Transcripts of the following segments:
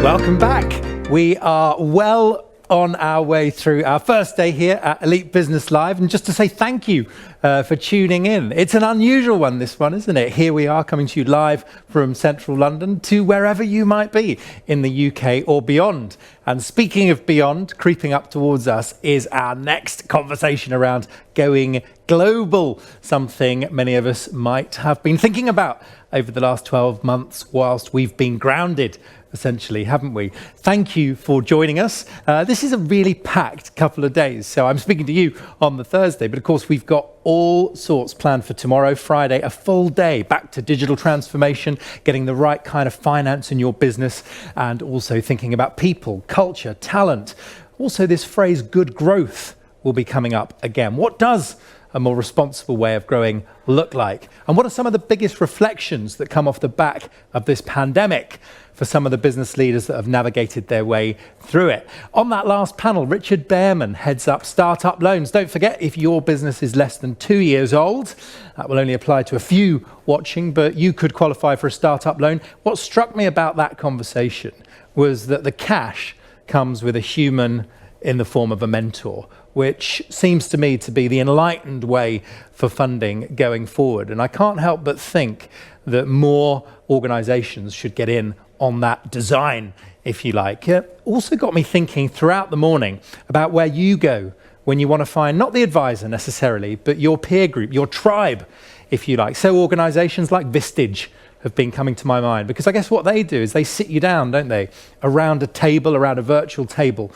Welcome back. We are well on our way through our first day here at Elite Business Live, and just to say thank you for tuning in. It's an unusual one, this one, isn't it? Here we are coming to you live from central London to wherever you might be in the UK or beyond. And speaking of beyond, creeping up towards us is our next conversation around going global, something many of us might have been thinking about over the last 12 months whilst we've been grounded, essentially, haven't we? Thank you for joining us. This is a really packed couple of days. So I'm speaking to you on the Thursday, but of course we've got all sorts planned for tomorrow, Friday, a full day back to digital transformation, getting the right kind of finance in your business, and also thinking about people, culture, talent. Also, this phrase, good growth, will be coming up again. What does a more responsible way of growing look like? And what are some of the biggest reflections that come off the back of this pandemic for some of the business leaders that have navigated their way through it? On that last panel, Richard Bearman heads up Startup Loans. Don't forget, if your business is less than 2 years old, that will only apply to a few watching, but you could qualify for a startup loan. What struck me about that conversation was that the cash comes with a human in the form of a mentor, which seems to me to be the enlightened way for funding going forward. And I can't help but think that more organizations should get in on that design, if you like. It also got me thinking throughout the morning about where you go when you want to find not the advisor necessarily, but your peer group, your tribe, if you like. So organizations like Vistage have been coming to my mind, because I guess what they do is they sit you down, don't they, around a table, around a virtual table,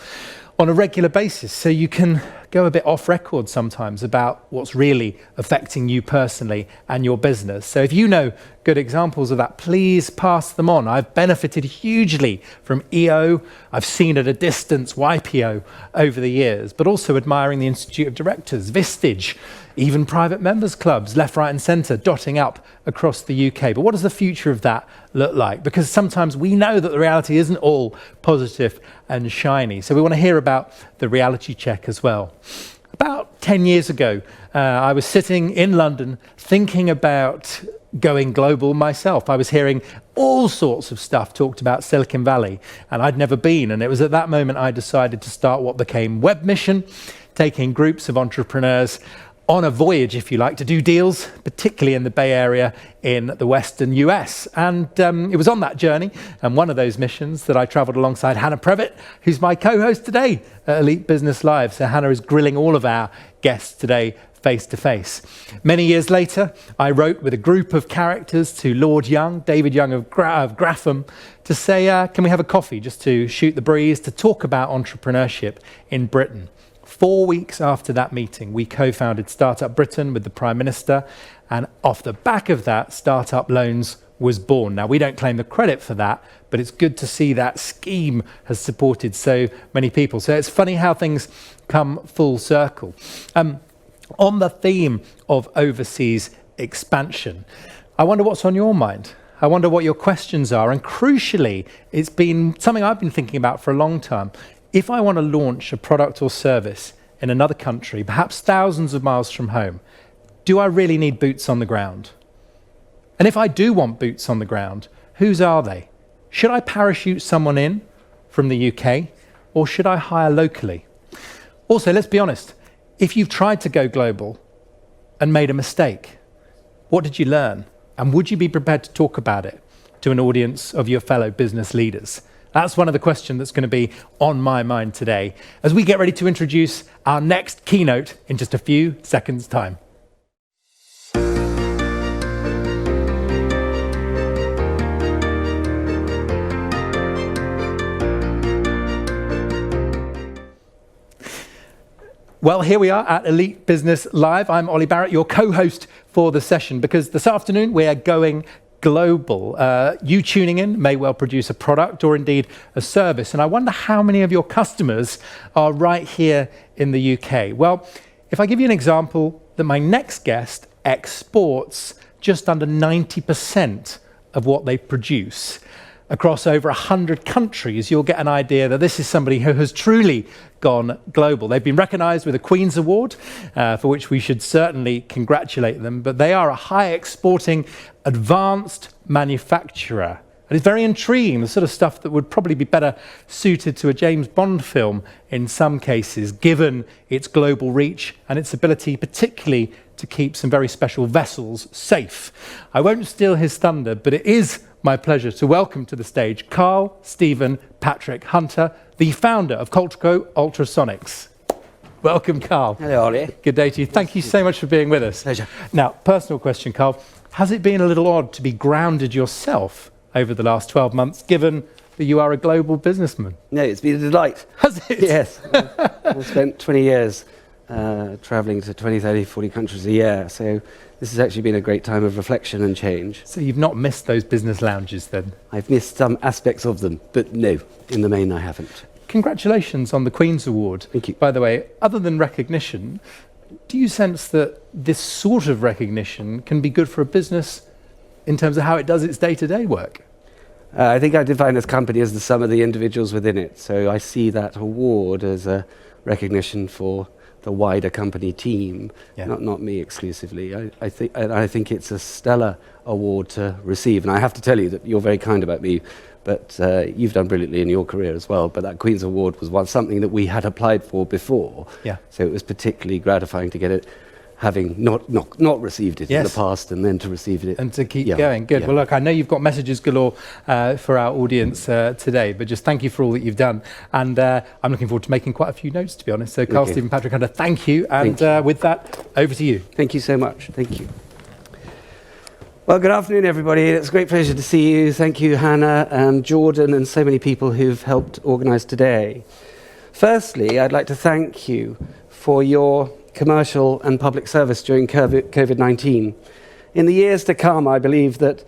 on a regular basis, so you can go a bit off record sometimes about what's really affecting you personally and your business. So if you know good examples of that, please pass them on. I've benefited hugely from EO. I've seen at a distance YPO over the years, but also admiring the Institute of Directors, Vistage, even private members clubs, left, right and centre, dotting up across the UK. But what does the future of that look like? Because sometimes we know that the reality isn't all positive and shiny. So we want to hear about the reality check as well. About 10 years ago, I was sitting in London thinking about going global myself. I was hearing all sorts of stuff talked about Silicon Valley, and I'd never been. And it was at that moment I decided to start what became Web Mission, taking groups of entrepreneurs on a voyage, if you like, to do deals, particularly in the Bay Area in the Western US. And it was on that journey, and one of those missions, that I traveled alongside Hannah Previtt, who's my co-host today at Elite Business Live. So Hannah is grilling all of our guests today face to face. Many years later, I wrote with a group of characters to Lord Young, David Young of Grapham, to say, can we have a coffee just to shoot the breeze, to talk about entrepreneurship in Britain. 4 weeks after that meeting, we co-founded Startup Britain with the Prime Minister, and off the back of that, Startup Loans was born. Now, we don't claim the credit for that, but it's good to see that scheme has supported so many people. So it's funny how things come full circle. On the theme of overseas expansion, I wonder what's on your mind. I wonder what your questions are. And crucially, it's been something I've been thinking about for a long time. If I want to launch a product or service in another country, perhaps thousands of miles from home, do I really need boots on the ground? And if I do want boots on the ground, whose are they? Should I parachute someone in from the UK, or should I hire locally? Also, let's be honest, if you've tried to go global and made a mistake, what did you learn? And would you be prepared to talk about it to an audience of your fellow business leaders? That's one of the questions that's going to be on my mind today as we get ready to introduce our next keynote in just a few seconds' time. Well, here we are at Elite Business Live. I'm Ollie Barrett, your co-host for the session, because this afternoon we are going global. You tuning in may well produce a product or indeed a service, and I wonder how many of your customers are right here in the UK. Well, if I give you an example that my next guest exports just under 90% of what they produce across over 100 countries, you'll get an idea that this is somebody who has truly gone global. They've been recognized with a Queen's Award, for which we should certainly congratulate them, but they are a high exporting advanced manufacturer And it's very intriguing, the sort of stuff that would probably be better suited to a James Bond film in some cases, given its global reach and its ability particularly to keep some very special vessels safe. I won't steal his thunder, but it is my pleasure to welcome to the stage Carl Stephen Patrick Hunter, the founder of Coltraco Ultrasonics. Welcome, Carl. Hello, Ollie. Good day to you. Thank you so much for being with us. Pleasure. Now, personal question, Carl. Has it been a little odd to be grounded yourself over the last 12 months, given that you are a global businessman? No, it's been a delight. Has it? Yes. I've spent 20 years travelling to 20, 30, 40 countries a year, so this has actually been a great time of reflection and change. So you've not missed those business lounges then? I've missed some aspects of them, but no, in the main I haven't. Congratulations on the Queen's Award. Thank you. By the way, other than recognition, do you sense that this sort of recognition can be good for a business in terms of how it does its day-to-day work? I think I define this company as the sum of the individuals within it, so I see that award as a recognition for the wider company team, not me exclusively. I think it's a stellar award to receive, and I have to tell you that you're very kind about me, but you've done brilliantly in your career as well. But that Queen's Award was something that we had applied for before, so it was particularly gratifying to get it, having not received it in the past, and then to receive it. And to keep going. Good. Well, look, I know you've got messages galore for our audience today, but just thank you for all that you've done. And I'm looking forward to making quite a few notes, to be honest. So, Carl Stephen Patrick Hunter, thank you. And with that, over to you. Thank you so much. Thank you. Well, good afternoon, everybody. It's a great pleasure to see you. Thank you, Hannah and Jordan, and so many people who've helped organise today. Firstly, I'd like to thank you for your commercial and public service during COVID-19. In the years to come, I believe that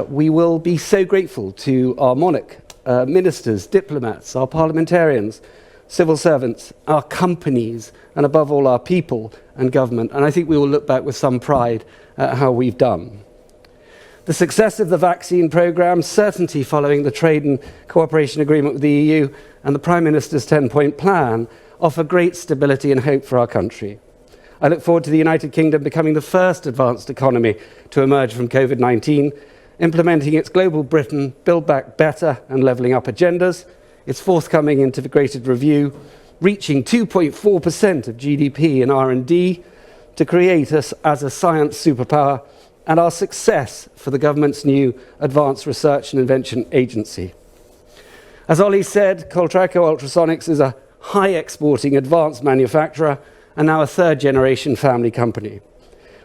we will be so grateful to our monarch, ministers, diplomats, our parliamentarians, civil servants, our companies, and above all, our people and government. And I think we will look back with some pride at how we've done. The success of the vaccine programme, certainty following the trade and cooperation agreement with the EU, and the Prime Minister's 10-point plan offer great stability and hope for our country. I look forward to the United Kingdom becoming the first advanced economy to emerge from COVID-19, implementing its Global Britain Build Back Better and Levelling Up agendas, its forthcoming integrated review, reaching 2.4% of GDP in R&D to create us as a science superpower, and our success for the government's new Advanced Research and Invention Agency. As Ollie said, Coltraco Ultrasonics is a high-exporting advanced manufacturer and now a third-generation family company.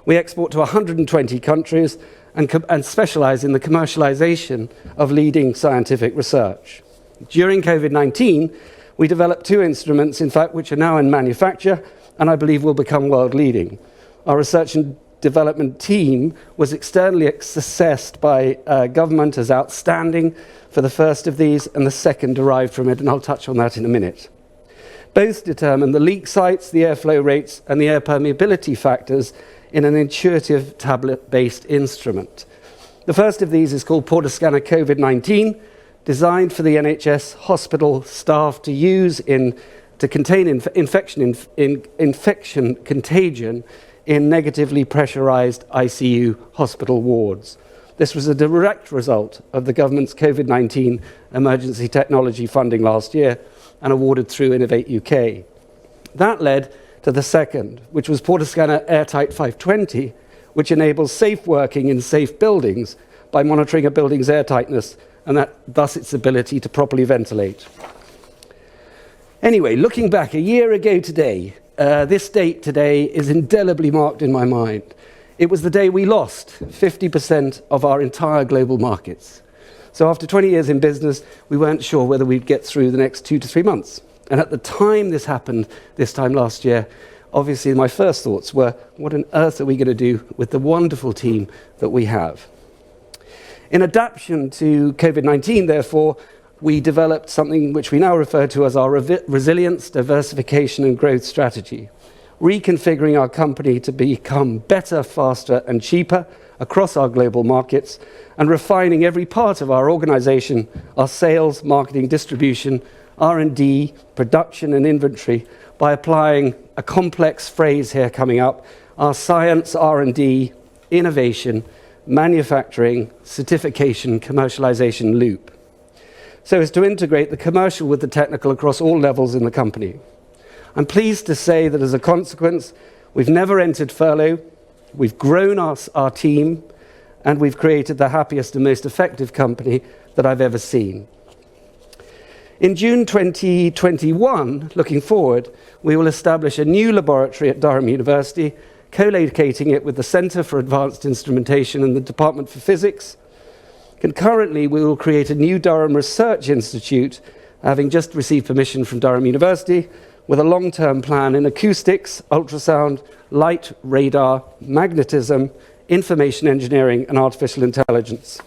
We export to 120 countries and specialize in the commercialization of leading scientific research. During COVID-19, we developed two instruments, in fact, which are now in manufacture and I believe will become world-leading. Our research and development team was externally assessed by government as outstanding for the first of these, and the second derived from it, and I'll touch on that in a minute. Both determine the leak sites, the airflow rates, and the air permeability factors in an intuitive tablet-based instrument. The first of these is called Portascanner COVID-19, designed for the NHS hospital staff to use to contain infection contagion in negatively pressurized ICU hospital wards. This was a direct result of the government's COVID-19 emergency technology funding last year and awarded through Innovate UK. That led to the second, which was Portascanner Airtight 520, which enables safe working in safe buildings by monitoring a building's airtightness and thus its ability to properly ventilate. Anyway, looking back a year ago today, this date today is indelibly marked in my mind. It was the day we lost 50% of our entire global markets. So after 20 years in business, we weren't sure whether we'd get through the next 2 to 3 months. And at the time this happened, this time last year, obviously my first thoughts were, what on earth are we going to do with the wonderful team that we have? In adaptation to COVID-19, therefore, we developed something which we now refer to as our resilience, diversification and growth strategy, reconfiguring our company to become better, faster and cheaper across our global markets, and refining every part of our organization, our sales, marketing, distribution, R&D, production and inventory, by applying a complex phrase here coming up, our science, R&D, innovation manufacturing, certification, commercialization loop, so as to integrate the commercial with the technical across all levels in the company. I'm pleased to say that as a consequence, we've never entered furlough, we've grown our team, and we've created the happiest and most effective company that I've ever seen. In June 2021, looking forward, we will establish a new laboratory at Durham University, co-locating it with the Centre for Advanced Instrumentation and the Department for Physics. Concurrently, we will create a new Durham Research Institute, having just received permission from Durham University, with a long-term plan in acoustics, ultrasound, light, radar, magnetism, information engineering, and artificial intelligence.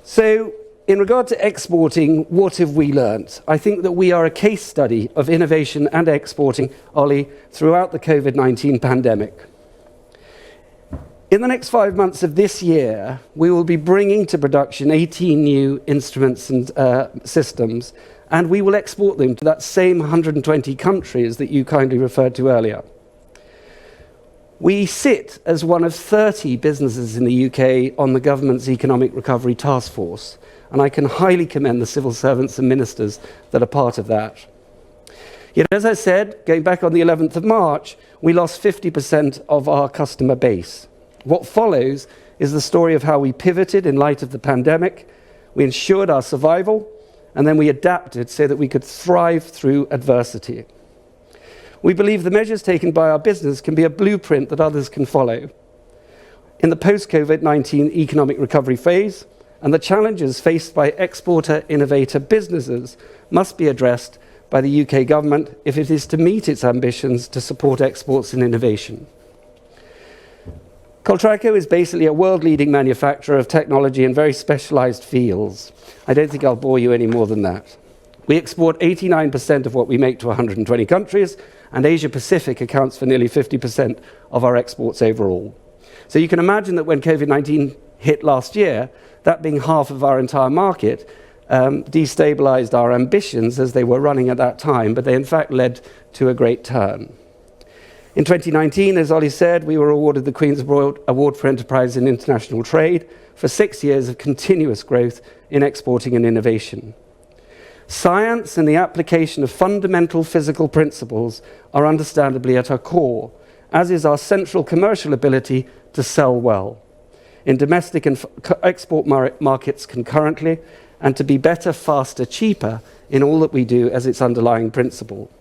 So, in regard to exporting, what have we learnt? I think that we are a case study of innovation and exporting, Ollie, throughout the COVID-19 pandemic. In the next 5 months of this year, we will be bringing to production 18 new instruments and systems, and we will export them to that same 120 countries that you kindly referred to earlier. We sit as one of 30 businesses in the UK on the government's Economic Recovery Task Force, and I can highly commend the civil servants and ministers that are part of that. Yet, as I said, going back on the 11th of March, we lost 50% of our customer base. What follows is the story of how we pivoted in light of the pandemic, we ensured our survival, and then we adapted so that we could thrive through adversity. We believe the measures taken by our business can be a blueprint that others can follow. In the post-COVID-19 economic recovery phase, and the challenges faced by exporter innovator businesses must be addressed by the UK government if it is to meet its ambitions to support exports and innovation. Coltraco is basically a world-leading manufacturer of technology in very specialized fields. I don't think I'll bore you any more than that. We export 89% of what we make to 120 countries, and Asia Pacific accounts for nearly 50% of our exports overall. So you can imagine that when COVID-19 hit last year, that being half of our entire market, destabilized our ambitions as they were running at that time, but they in fact led to a great turn. In 2019, as Ollie said, we were awarded the Queen's Award for Enterprise in International Trade for 6 years of continuous growth in exporting and innovation. Science and the application of fundamental physical principles are understandably at our core, as is our central commercial ability to sell well in domestic and export markets concurrently, and to be better, faster, cheaper in all that we do as its underlying principle.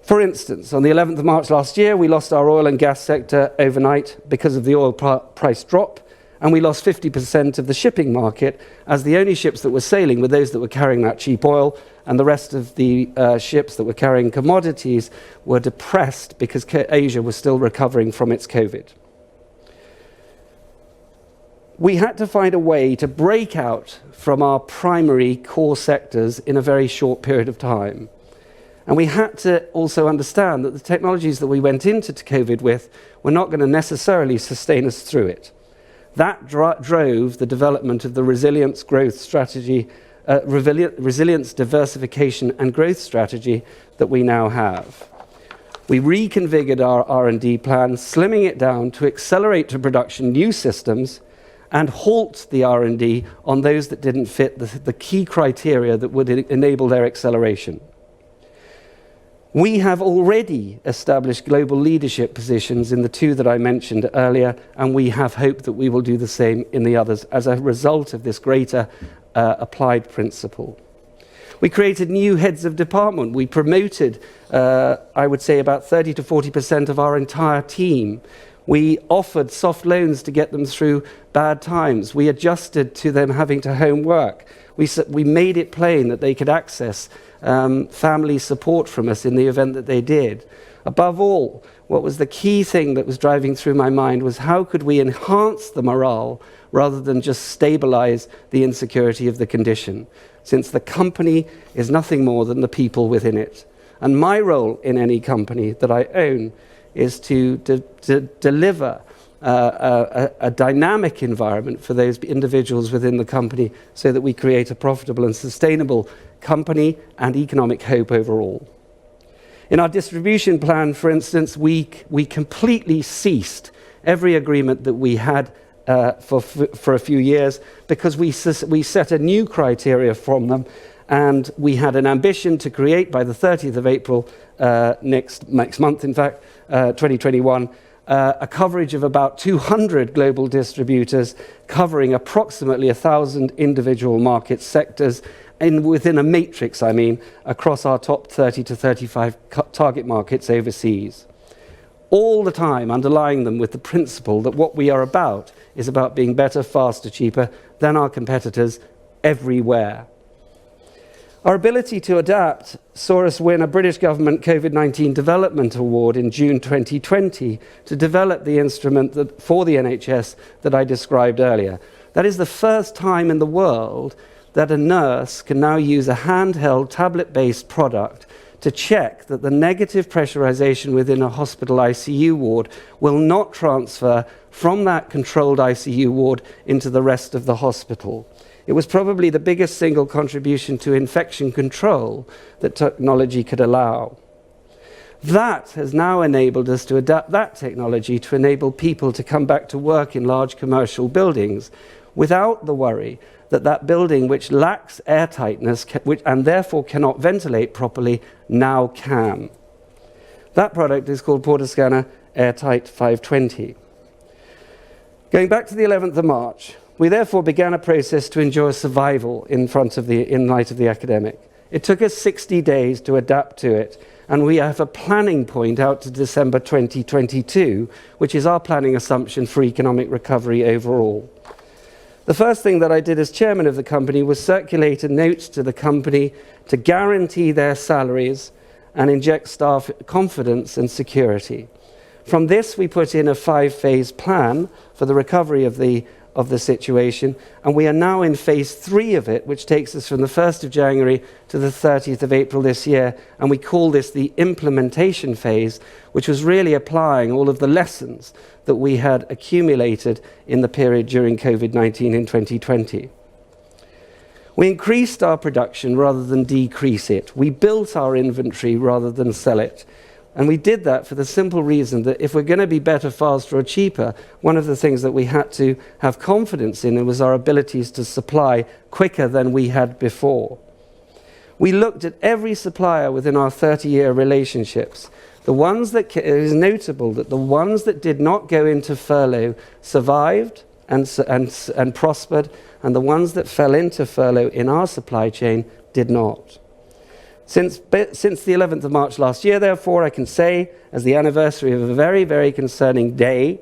For instance, on the 11th of March last year, we lost our oil and gas sector overnight because of the oil price drop, and we lost 50% of the shipping market, as the only ships that were sailing were those that were carrying that cheap oil, and the rest of the ships that were carrying commodities were depressed because Asia was still recovering from its COVID. We had to find a way to break out from our primary core sectors in a very short period of time. And we had to also understand that the technologies that we went into COVID with were not going to necessarily sustain us through it. That drove the development of the resilience growth strategy, resilience, diversification and growth strategy that we now have. We reconfigured our R&D plan, slimming it down to accelerate to production new systems and halt the R&D on those that didn't fit the key criteria that would enable their acceleration. We have already established global leadership positions in the two that I mentioned earlier, and we have hope that we will do the same in the others as a result of this greater applied principle. We created new heads of department. We promoted, I would say, about 30 to 40% of our entire team. We offered soft loans to get them through bad times. We adjusted to them having to home work. We made it plain that they could access family support from us in the event that they did. Above all, what was the key thing that was driving through my mind was how could we enhance the morale rather than just stabilize the insecurity of the condition, since the company is nothing more than the people within it. And my role in any company that I own is to deliver a dynamic environment for those individuals within the company so that we create a profitable and sustainable company and economic hope overall. In our distribution plan, for instance, we completely ceased every agreement that we had for a few years, because we set a new criteria from them, and we had an ambition to create by the 30th of April next month, in fact, 2021, a coverage of about 200 global distributors covering approximately 1,000 individual market sectors within a matrix, across our top 30 to 35 target markets overseas. All the time underlying them with the principle that what we are about is about being better, faster, cheaper than our competitors everywhere. Our ability to adapt saw us win a British government COVID-19 Development Award in June 2020 to develop the instrument for the NHS that I described earlier. That is the first time in the world that a nurse can now use a handheld tablet-based product to check that the negative pressurization within a hospital ICU ward will not transfer from that controlled ICU ward into the rest of the hospital. It was probably the biggest single contribution to infection control that technology could allow. That has now enabled us to adapt that technology to enable people to come back to work in large commercial buildings without the worry that that building which lacks airtightness and therefore cannot ventilate properly now can. That product is called Portascanner Airtight 520. Going back to the 11th of March, we therefore began a process to ensure survival in light of the epidemic. It took us 60 days to adapt to it, and we have a planning point out to December 2022, which is our planning assumption for economic recovery overall. The first thing that I did as chairman of the company was circulate a note to the company to guarantee their salaries and inject staff confidence and security. From this, we put in a 5-phase plan for the recovery of the situation, and we are now in phase 3 of it, which takes us from the 1st of January to the 30th of April this year, and we call this the implementation phase, which was really applying all of the lessons that we had accumulated in the period during COVID-19 in 2020. We increased our production rather than decrease it. We built our inventory rather than sell it. And we did that for the simple reason that if we're going to be better, faster, or cheaper, one of the things that we had to have confidence in was our abilities to supply quicker than we had before. We looked at every supplier within our 30-year relationships. It is notable that the ones that did not go into furlough survived and prospered, and the ones that fell into furlough in our supply chain did not. Since the 11th of March last year, therefore, I can say, as the anniversary of a very, very concerning day,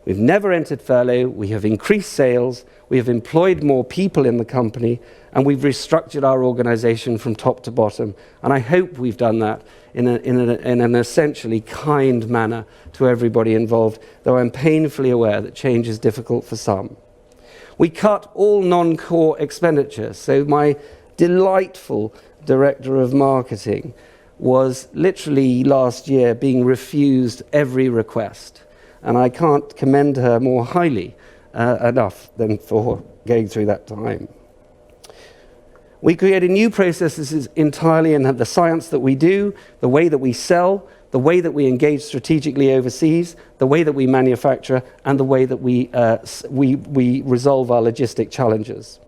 we've never entered furlough, we have increased sales, we have employed more people in the company, and we've restructured our organization from top to bottom. And I hope we've done that in an essentially kind manner to everybody involved, though I'm painfully aware that change is difficult for some. We cut all non-core expenditures, so my delightful director of marketing was literally last year being refused every request, and I can't commend her more highly enough than for going through that time. We created new processes entirely in the science that we do, the way that we sell, the way that we engage strategically overseas, the way that we manufacture, and the way that we resolve our logistic challenges.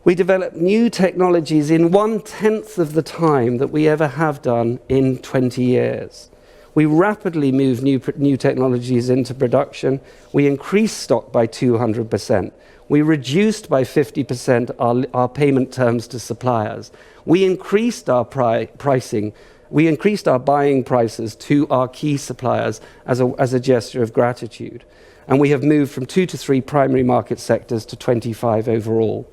We developed new technologies in 1/10 of the time that we ever have done in 20 years. We rapidly moved new technologies into production. We increased stock by 200%. We reduced by 50% our payment terms to suppliers. We increased our pricing. We increased our buying prices to our key suppliers as a gesture of gratitude. And we have moved from 2 to 3 primary market sectors to 25 overall.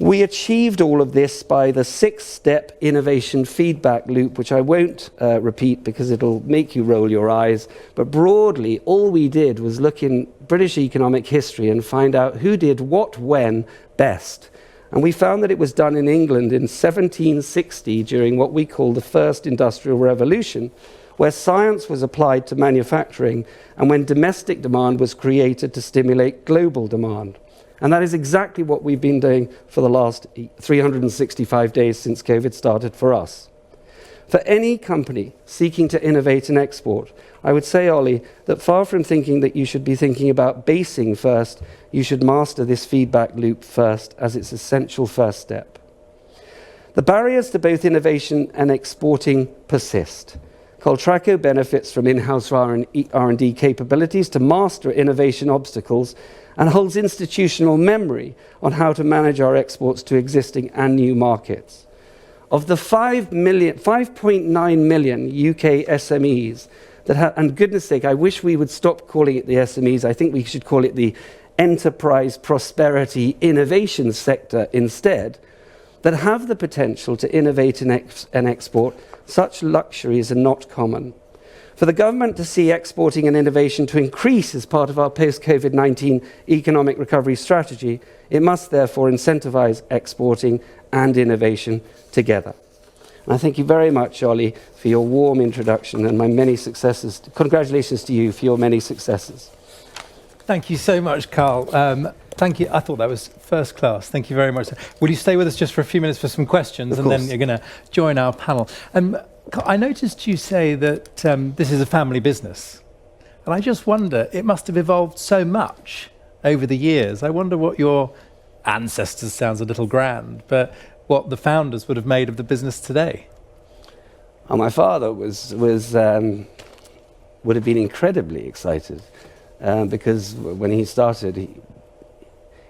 We achieved all of this by the 6-step innovation feedback loop, which I won't repeat because it'll make you roll your eyes. But broadly, all we did was look in British economic history and find out who did what when best. And we found that it was done in England in 1760 during what we call the First Industrial Revolution, where science was applied to manufacturing and when domestic demand was created to stimulate global demand. And that is exactly what we've been doing for the last 365 days since COVID started for us. For any company seeking to innovate and export, I would say, Ollie, that far from thinking that you should be thinking about basing first, you should master this feedback loop first as its essential first step. The barriers to both innovation and exporting persist. Coltraco benefits from in-house R&D capabilities to master innovation obstacles and holds institutional memory on how to manage our exports to existing and new markets. Of the 5.9 million UK SMEs that have, and goodness sake, I wish we would stop calling it the SMEs. I think we should call it the enterprise prosperity innovation sector instead, that have the potential to innovate and export. Such luxuries are not common. For the government to see exporting and innovation to increase as part of our post-COVID-19 economic recovery strategy, it must therefore incentivise exporting and innovation together. And I thank you very much, Ollie, for your warm introduction and my many successes. Congratulations to you for your many successes. Thank you so much, Carl. Thank you. I thought that was first class. Thank you very much. Will you stay with us just for a few minutes for some questions, and then you're going to join our panel? I noticed you say that this is a family business, and I just wonder, it must have evolved so much over the years. I wonder what your ancestors, sounds a little grand, but what the founders would have made of the business today. Oh, my father would have been incredibly excited because when he started,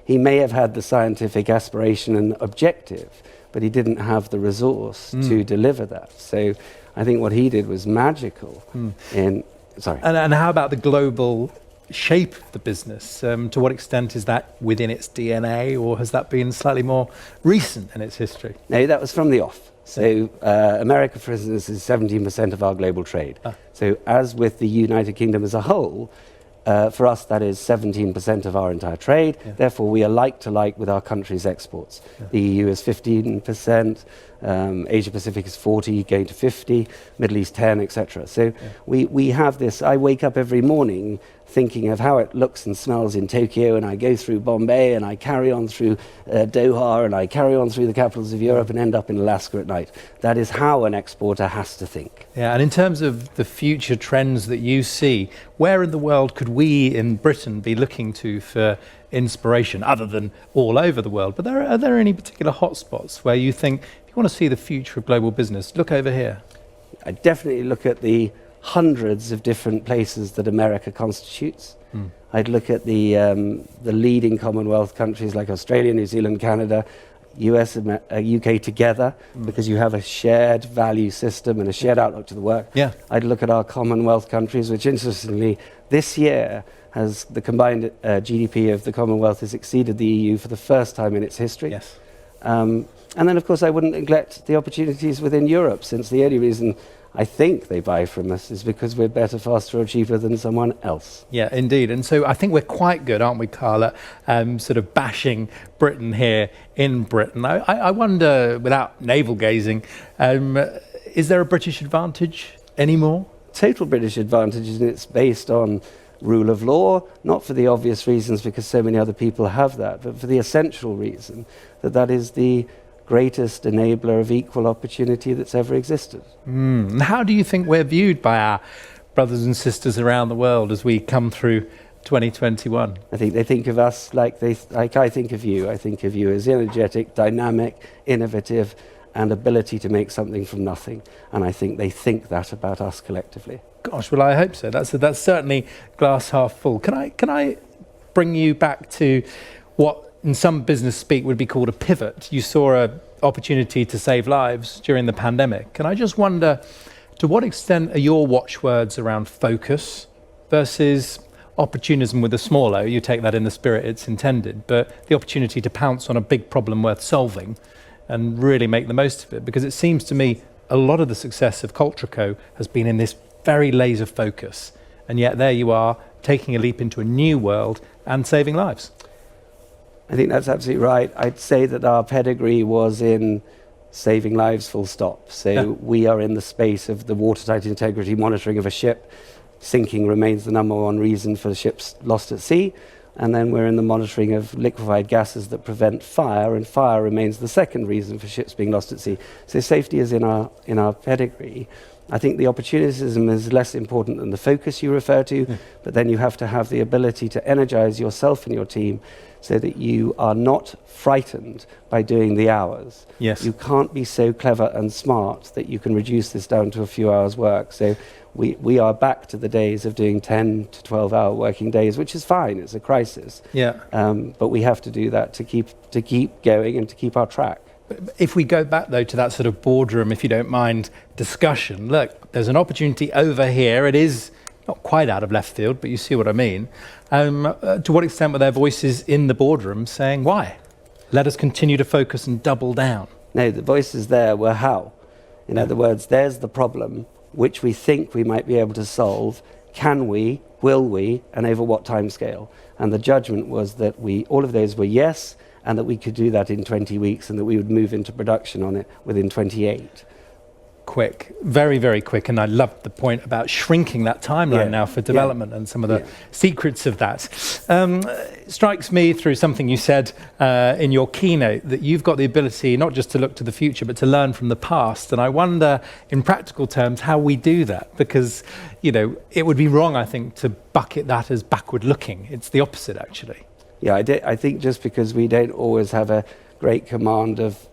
he may have had the scientific aspiration and objective, but he didn't have the resource to deliver that. So I think what he did was magical. And how about the global shape of the business? To what extent is that within its DNA, or has that been slightly more recent in its history? No, that was from the off. So America, for instance, is 17% of our global trade. So as with the United Kingdom as a whole, for us, that is 17% of our entire trade. Therefore, we are like to like with our country's exports. The EU is 15%, Asia Pacific is 40, going to 50, Middle East 10, etc. So we have this. I wake up every morning thinking of how it looks and smells in Tokyo, and I go through Bombay, and I carry on through Doha, and I carry on through the capitals of Europe and end up in Alaska at night. That is how an exporter has to think. Yeah, and in terms of the future trends that you see, where in the world could we in Britain be looking to for inspiration, other than all over the world? But are there any particular hotspots where you think, if you want to see the future of global business, look over here? I definitely look at the hundreds of different places that America constitutes. I'd look at the leading Commonwealth countries like Australia, New Zealand, Canada, US and UK together, because you have a shared value system and a shared outlook to the work. I'd look at our Commonwealth countries, which interestingly this year has the combined GDP of the Commonwealth has exceeded the EU for the first time in its history. And then of course I wouldn't neglect the opportunities within Europe, since the only reason I think they buy from us is because we're better, faster or cheaper than someone else. Yeah, indeed. And so I think we're quite good, aren't we, Carl, at sort of bashing Britain here in Britain. I wonder, without navel-gazing, is there a British advantage anymore? Total British advantage, and it's based on rule of law, not for the obvious reasons because so many other people have that, but for the essential reason that that is the greatest enabler of equal opportunity that's ever existed. And how do you think we're viewed by our brothers and sisters around the world as we come through 2021? I think they think of us like I think of you. I think of you as energetic, dynamic, innovative, and ability to make something from nothing. And I think they think that about us collectively. Gosh, well, I hope so. That's certainly glass half full. Can I bring you back to what in some business speak would be called a pivot? You saw an opportunity to save lives during the pandemic. And I just wonder, to what extent are your watchwords around focus versus opportunism with a small o? You take that in the spirit it's intended, but the opportunity to pounce on a big problem worth solving and really make the most of it. Because it seems to me a lot of the success of Coltraco has been in this very laser focus. And yet there you are, taking a leap into a new world and saving lives. I think that's absolutely right. I'd say that our pedigree was in saving lives, full stop. So we are in the space of the watertight integrity monitoring of a ship. Sinking remains the number one reason for the ships lost at sea. and then we're in the monitoring of liquefied gases that prevent fire, and fire remains the second reason for ships being lost at sea. So safety is in our pedigree. I think the opportunism is less important than the focus you refer to, but then you have to have the ability to energize yourself and your team so that you are not frightened by doing the hours. Yes. You can't be so clever and smart that you can reduce this down to a few hours' work. So we are back to the days of doing 10 to 12-hour working days, which is fine. It's a crisis. Yeah. But we have to do that to keep going and to keep our track. If we go back, though, to that sort of boardroom, if you don't mind, discussion, look, there's an opportunity over here. It is not quite out of left field, but you see what I mean. To what extent were there voices in the boardroom saying, why? Let us continue to focus and double down. No, the voices there were how. In other words, there's the problem, which we think we might be able to solve. Can we? Will we? And over what timescale? And the judgment was that all of those were yes, and that we could do that in 20 weeks, and that we would move into production on it within 28. Quick, very, very quick. And I love the point about shrinking that timeline now for development and some of the secrets of that. It strikes me through something you said in your keynote that you've got the ability not just to look to the future, but to learn from the past. And I wonder, in practical terms, how we do that. Because, it would be wrong, I think, to bucket that as backward looking. It's the opposite, actually. Yeah, I think just because we don't always have a great command of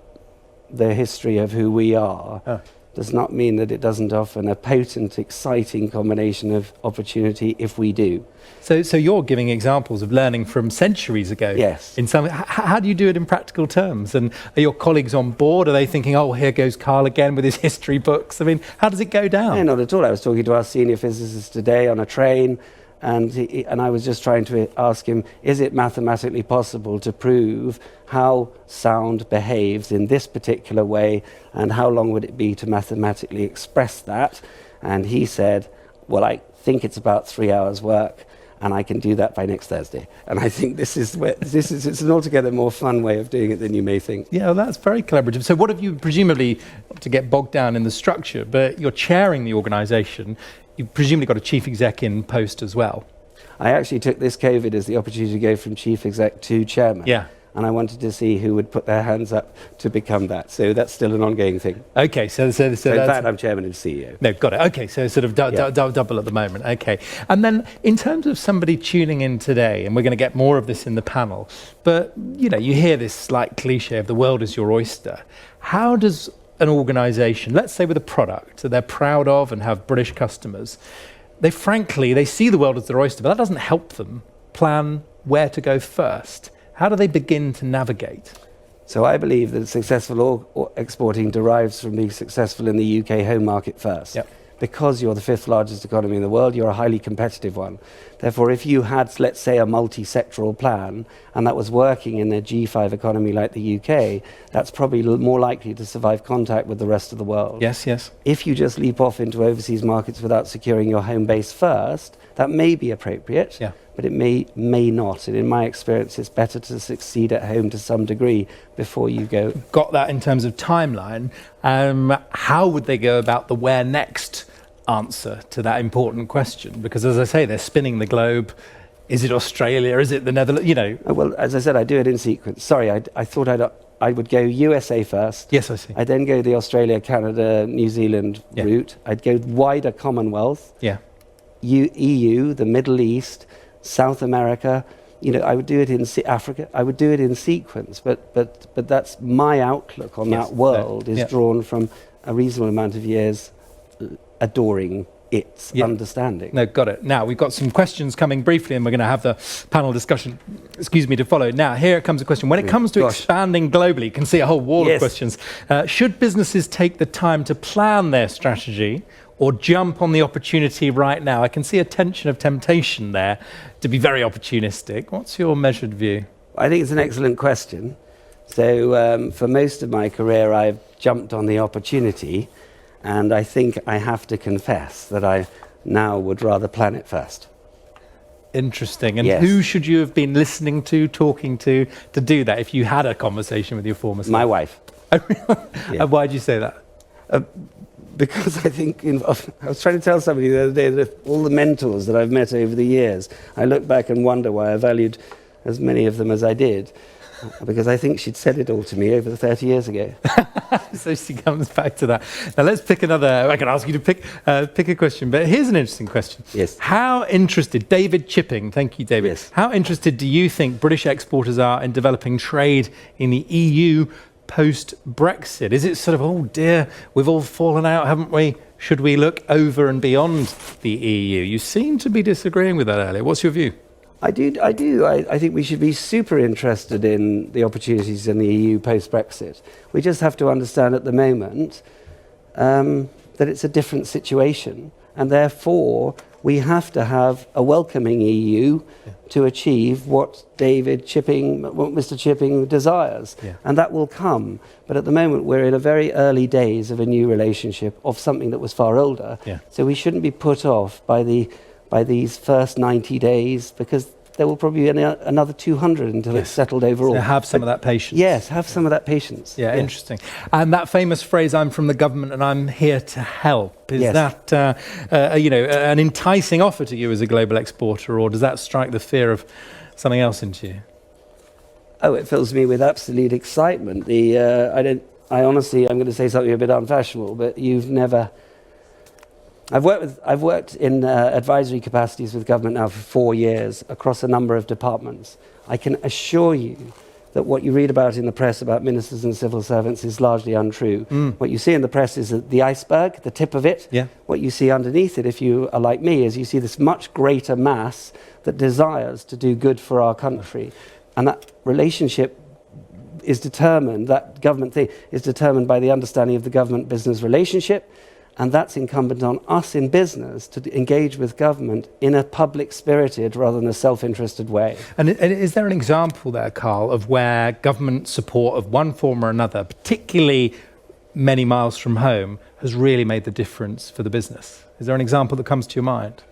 the history of who we are, does not mean that it doesn't offer a potent, exciting combination of opportunity if we do. So you're giving examples of learning from centuries ago. Yes. How do you do it in practical terms? And are your colleagues on board? Are they thinking, oh, here goes Carl again with his history books? I mean, how does it go down? No, not at all. I was talking to our senior physicist today on a train, and I was just trying to ask him, is it mathematically possible to prove how sound behaves in this particular way, and how long would it be to mathematically express that? And he said, well, I think it's about 3 hours work, and I can do that by next Thursday. And I think it's an altogether more fun way of doing it than you may think. Yeah, well, that's very collaborative. So what have you, presumably, not to get bogged down in the structure, but you're chairing the organisation. You've presumably got a chief exec in post as well. I actually took this COVID as the opportunity to go from chief exec to chairman. Yeah. And I wanted to see who would put their hands up to become that. So that's still an ongoing thing. Okay, so in fact, I'm chairman and CEO. No, got it. Okay, so sort of double at the moment. Okay. And then in terms of somebody tuning in today, and we're going to get more of this in the panel, but, you hear this slight cliche of the world is your oyster. How does an organisation, let's say with a product that they're proud of and have British customers, they see the world as their oyster, but that doesn't help them plan where to go first. How do they begin to navigate? So I believe that successful exporting derives from being successful in the UK home market first. Yep. Because you're the 5th largest economy in the world, you're a highly competitive one. Therefore, if you had, let's say, a multi-sectoral plan, and that was working in a G5 economy like the UK, that's probably more likely to survive contact with the rest of the world. Yes, yes. If you just leap off into overseas markets without securing your home base first, that may be appropriate, but it may not. And in my experience, it's better to succeed at home to some degree before you go. Got that in terms of timeline. How would they go about the where next answer to that important question? Because as I say, they're spinning the globe. Is it Australia? Is it the Netherlands? Well, as I said, I do it in sequence. Sorry, I thought I would go USA first. Yes, I see. I'd then go the Australia, Canada, New Zealand route. I'd go wider Commonwealth. Yeah. EU, the Middle East, South America. I would do it in Africa. I would do it in sequence. But that's my outlook on that world is drawn from a reasonable amount of years adoring its understanding. No, got it. Now, we've got some questions coming briefly, and we're going to have the panel discussion, to follow. Now, here comes a question. When it comes to expanding globally, you can see a whole wall of questions. Should businesses take the time to plan their strategy or jump on the opportunity right now? I can see a tension of temptation there to be very opportunistic. What's your measured view? I think it's an excellent question. So for most of my career, I've jumped on the opportunity, and I think I have to confess that I now would rather plan it first. Interesting. And who should you have been listening to, talking to do that if you had a conversation with your former self? My wife. And why did you say that? because I think, I was trying to tell somebody the other day that all the mentors that I've met over the years, I look back and wonder why I valued as many of them as I did, because I think she'd said it all to me over 30 years ago. So she comes back to that. Now let's pick another. I can ask you to pick a question, but here's an interesting question. Yes. How interested, David Chipping, thank you, David. Yes. How interested do you think British exporters are in developing trade in the EU post-Brexit? Is it sort of, oh dear, we've all fallen out, haven't we? Should we look over and beyond the EU? You seem to be disagreeing with that earlier. What's your view? I do. I think we should be super interested in the opportunities in the EU post-Brexit. We just have to understand at the moment that it's a different situation, and therefore we have to have a welcoming EU to achieve what Mr. Chipping desires, and that will come. But at the moment we're in a very early days of a new relationship of something that was far older. So we shouldn't be put off by these first 90 days, because there will probably be another 200 until it's settled overall. So have some of that patience. Yes, have some of that patience. Yeah, interesting. And that famous phrase, I'm from the government and I'm here to help, is that an enticing offer to you as a global exporter, or does that strike the fear of something else into you? Oh, it fills me with absolute excitement. I honestly, I'm going to say something a bit unfashionable, but I've worked in advisory capacities with government now for 4 years across a number of departments. I can assure you that what you read about in the press about ministers and civil servants is largely untrue. What you see in the press is the iceberg, the tip of it. What you see underneath it, if you are like me, is you see this much greater mass that desires to do good for our country. And that relationship is determined, that government thing is determined by the understanding of the government-business relationship. And that's incumbent on us in business to engage with government in a public-spirited rather than a self-interested way. And is there an example there, Carl, of where government support of one form or another, particularly many miles from home, has really made the difference for the business? Is there an example that comes to your mind?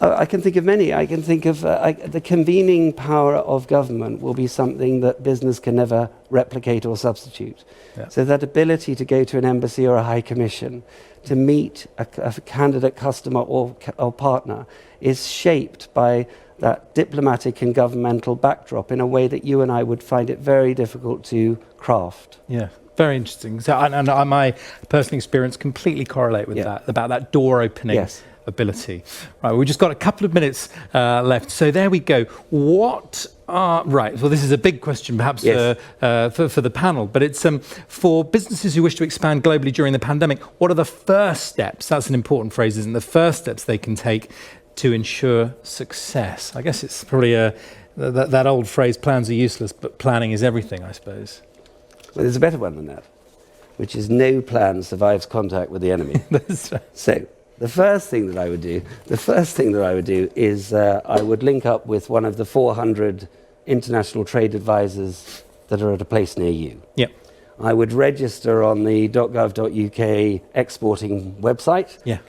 I can think of many. I can think of the convening power of government will be something that business can never replicate or substitute. So that ability to go to an embassy or a high commission, to meet a candidate customer or partner, is shaped by that diplomatic and governmental backdrop in a way that you and I would find it very difficult to craft. Yeah. Very interesting. So, and my personal experience completely correlate with that, about that door opening ability. Right, we've just got a couple of minutes left. So there we go. Right, well, this is a big question perhaps for the panel, but it's for businesses who wish to expand globally during the pandemic, what are the first steps? That's an important phrase, isn't it? The first steps they can take to ensure success. I guess it's probably that old phrase, plans are useless, but planning is everything, I suppose. Well, there's a better one than that, which is no plan survives contact with the enemy. That's right. So the first thing that I would do is I would link up with one of the 400 international trade advisors that are at a place near you. Yep. I would register on the .gov.uk exporting website. Yeah.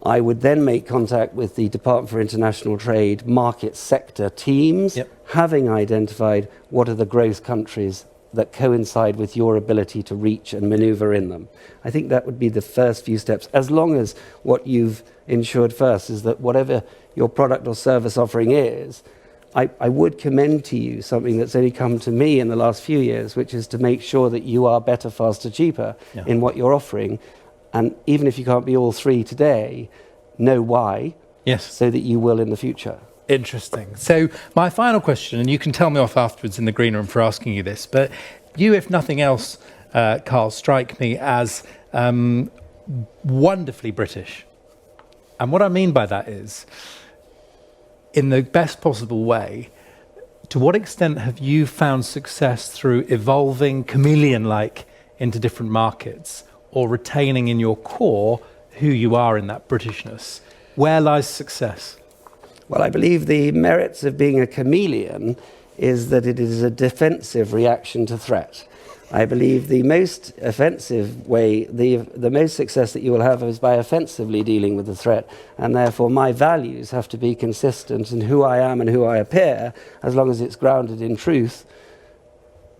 I would then make contact with the Department for International Trade market sector teams, having identified what are the growth countries that coincide with your ability to reach and maneuver in them. I think that would be the first few steps, as long as what you've ensured first is that whatever your product or service offering is, I would commend to you something that's only come to me in the last few years, which is to make sure that you are better, faster, cheaper in what you're offering. And even if you can't be all three today, know why, so that you will in the future. Interesting. So my final question, and you can tell me off afterwards in the green room for asking you this, but you, if nothing else, Carl, strike me as wonderfully British. And what I mean by that is, in the best possible way, to what extent have you found success through evolving chameleon-like into different markets, or retaining in your core who you are in that Britishness? Where lies success? Well, I believe the merits of being a chameleon is that it is a defensive reaction to threat. I believe the most offensive way, the most success that you will have is by offensively dealing with the threat, and therefore my values have to be consistent in who I am and who I appear, as long as it's grounded in truth.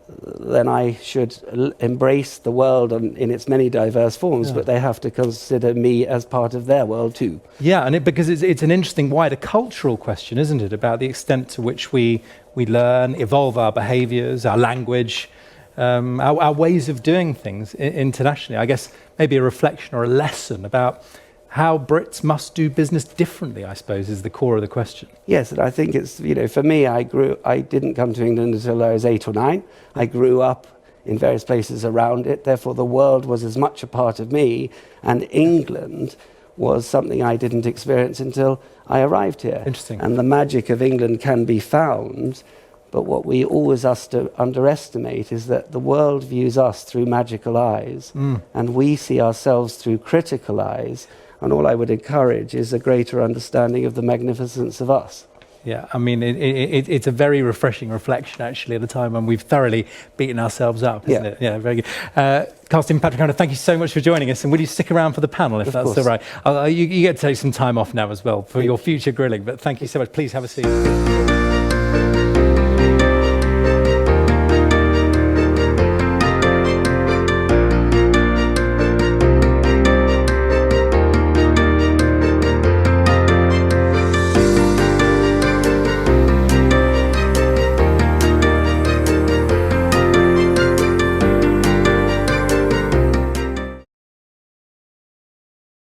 then I should embrace the world in its many diverse forms, but they have to consider me as part of their world too. Yeah, and because it's an interesting wider cultural question, isn't it, about the extent to which we learn, evolve our behaviours, our language, our ways of doing things internationally. I guess maybe a reflection or a lesson about how Brits must do business differently, I suppose, is the core of the question. Yes, and I think it's, for me, I didn't come to England until I was 8 or 9. I grew up in various places around it, therefore the world was as much a part of me, and England was something I didn't experience until I arrived here. Interesting. And the magic of England can be found, but what we always underestimate is that the world views us through magical eyes, and we see ourselves through critical eyes. And all I would encourage is a greater understanding of the magnificence of us. Yeah, I mean, it's a very refreshing reflection, actually, at a time when we've thoroughly beaten ourselves up, isn't it? Yeah, very good. Stephen Patrick Hunter, thank you so much for joining us. And will you stick around for the panel, if that's all right? You get to take some time off now as well for your future grilling, but thank you so much. Please have a seat.